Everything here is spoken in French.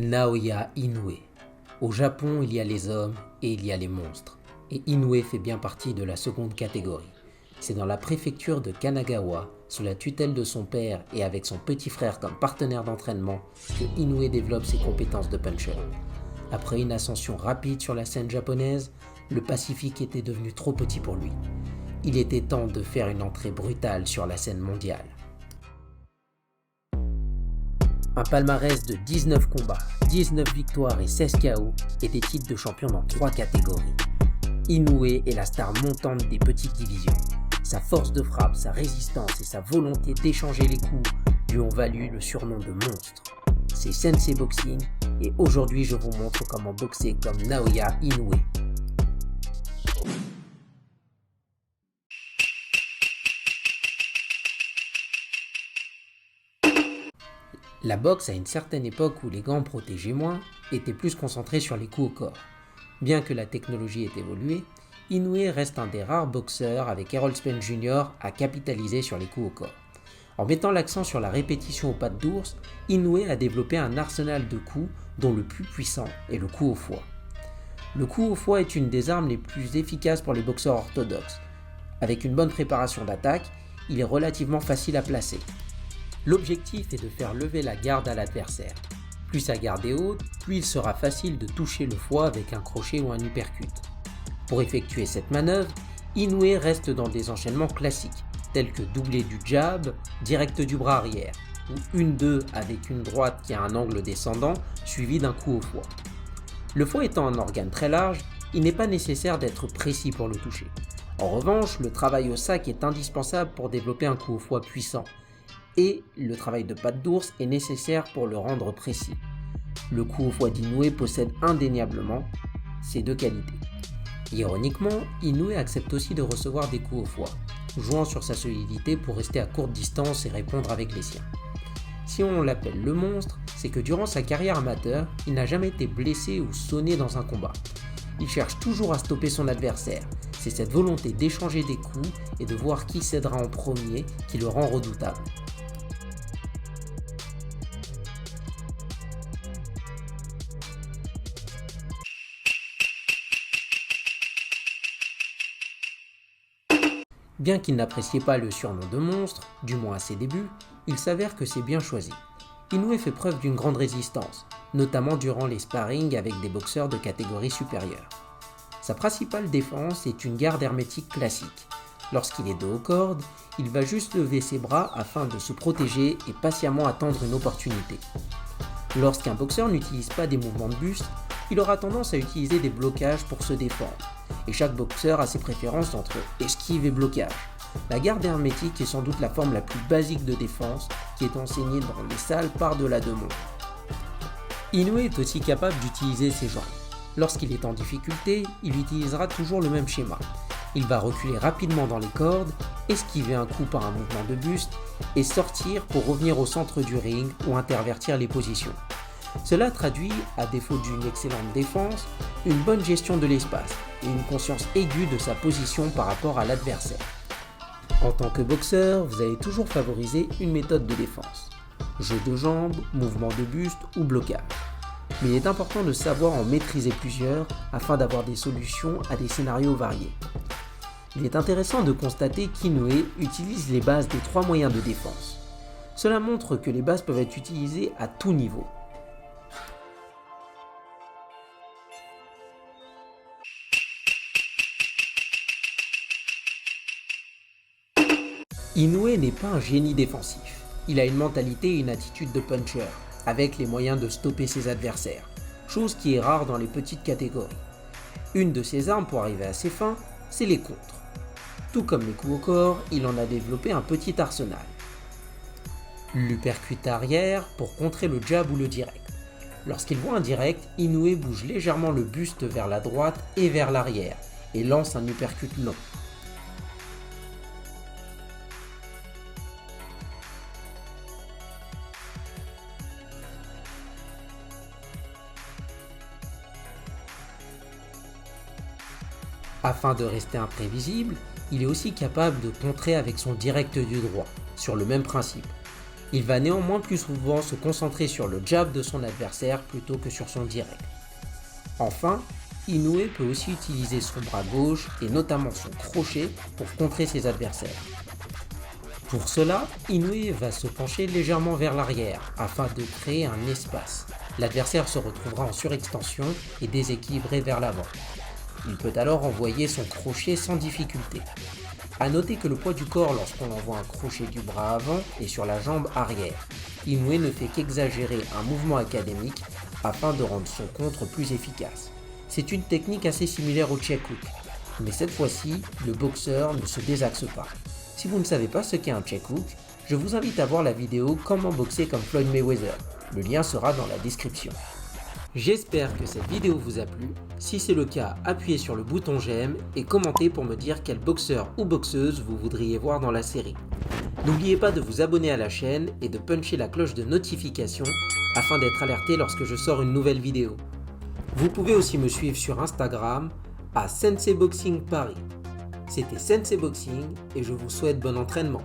Naoya Inoue. Au Japon, il y a les hommes et il y a les monstres. Et Inoue fait bien partie de la seconde catégorie. C'est dans la préfecture de Kanagawa, sous la tutelle de son père et avec son petit frère comme partenaire d'entraînement, que Inoue développe ses compétences de puncher. Après une ascension rapide sur la scène japonaise, le Pacifique était devenu trop petit pour lui. Il était temps de faire une entrée brutale sur la scène mondiale. Un palmarès de 19 combats, 19 victoires et 16 KO et des titres de champion dans 3 catégories. Inoue est la star montante des petites divisions. Sa force de frappe, sa résistance et sa volonté d'échanger les coups lui ont valu le surnom de monstre. C'est Sensei Boxing et aujourd'hui je vous montre comment boxer comme Naoya Inoue. La boxe, à une certaine époque où les gants protégeaient moins, était plus concentrée sur les coups au corps. Bien que la technologie ait évolué, Inoue reste un des rares boxeurs avec Errol Spence Jr. à capitaliser sur les coups au corps. En mettant l'accent sur la répétition aux pattes d'ours, Inoue a développé un arsenal de coups dont le plus puissant est le coup au foie. Le coup au foie est une des armes les plus efficaces pour les boxeurs orthodoxes. Avec une bonne préparation d'attaque, il est relativement facile à placer. L'objectif est de faire lever la garde à l'adversaire. Plus sa garde est haute, plus il sera facile de toucher le foie avec un crochet ou un uppercut. Pour effectuer cette manœuvre, Inoue reste dans des enchaînements classiques, tels que doublé du jab, direct du bras arrière, ou 1-2 avec une droite qui a un angle descendant, suivi d'un coup au foie. Le foie étant un organe très large, il n'est pas nécessaire d'être précis pour le toucher. En revanche, le travail au sac est indispensable pour développer un coup au foie puissant, et le travail de patte d'ours est nécessaire pour le rendre précis. Le coup au foie d'Inoue possède indéniablement ces deux qualités. Ironiquement, Inoue accepte aussi de recevoir des coups au foie, jouant sur sa solidité pour rester à courte distance et répondre avec les siens. Si on l'appelle le monstre, c'est que durant sa carrière amateur, il n'a jamais été blessé ou sonné dans un combat. Il cherche toujours à stopper son adversaire. C'est cette volonté d'échanger des coups et de voir qui cédera en premier qui le rend redoutable. Bien qu'il n'appréciait pas le surnom de monstre, du moins à ses débuts, il s'avère que c'est bien choisi. Inoue fait preuve d'une grande résistance, notamment durant les sparring avec des boxeurs de catégorie supérieure. Sa principale défense est une garde hermétique classique. Lorsqu'il est dos aux cordes, il va juste lever ses bras afin de se protéger et patiemment attendre une opportunité. Lorsqu'un boxeur n'utilise pas des mouvements de buste, il aura tendance à utiliser des blocages pour se défendre. Et chaque boxeur a ses préférences entre esquive et blocage. La garde hermétique est sans doute la forme la plus basique de défense qui est enseignée dans les salles par-delà de monde. Inoue est aussi capable d'utiliser ses jambes. Lorsqu'il est en difficulté, il utilisera toujours le même schéma. Il va reculer rapidement dans les cordes, esquiver un coup par un mouvement de buste et sortir pour revenir au centre du ring ou intervertir les positions. Cela traduit, à défaut d'une excellente défense, une bonne gestion de l'espace et une conscience aiguë de sa position par rapport à l'adversaire. En tant que boxeur, vous allez toujours favoriser une méthode de défense. Jeu de jambes, mouvement de buste ou blocage. Mais il est important de savoir en maîtriser plusieurs afin d'avoir des solutions à des scénarios variés. Il est intéressant de constater qu'Inoue utilise les bases des 3 moyens de défense. Cela montre que les bases peuvent être utilisées à tout niveau. Inoue n'est pas un génie défensif. Il a une mentalité et une attitude de puncher, avec les moyens de stopper ses adversaires, chose qui est rare dans les petites catégories. Une de ses armes pour arriver à ses fins, c'est les contres. Tout comme les coups au corps, il en a développé un petit arsenal. L'uppercut arrière pour contrer le jab ou le direct. Lorsqu'il voit un direct, Inoue bouge légèrement le buste vers la droite et vers l'arrière, et lance un uppercut long. Afin de rester imprévisible, il est aussi capable de contrer avec son direct du droit, sur le même principe. Il va néanmoins plus souvent se concentrer sur le jab de son adversaire plutôt que sur son direct. Enfin, Inoue peut aussi utiliser son bras gauche et notamment son crochet pour contrer ses adversaires. Pour cela, Inoue va se pencher légèrement vers l'arrière afin de créer un espace. L'adversaire se retrouvera en surextension et déséquilibré vers l'avant. Il peut alors envoyer son crochet sans difficulté. A noter que le poids du corps lorsqu'on envoie un crochet du bras avant est sur la jambe arrière. Inoue ne fait qu'exagérer un mouvement académique afin de rendre son contre plus efficace. C'est une technique assez similaire au check hook, mais cette fois-ci, le boxeur ne se désaxe pas. Si vous ne savez pas ce qu'est un check hook, je vous invite à voir la vidéo Comment boxer comme Floyd Mayweather. Le lien sera dans la description. J'espère que cette vidéo vous a plu. Si c'est le cas, appuyez sur le bouton j'aime et commentez pour me dire quel boxeur ou boxeuse vous voudriez voir dans la série. N'oubliez pas de vous abonner à la chaîne et de puncher la cloche de notification afin d'être alerté lorsque je sors une nouvelle vidéo. Vous pouvez aussi me suivre sur Instagram à Sensei Boxing Paris. C'était Sensei Boxing et je vous souhaite bon entraînement.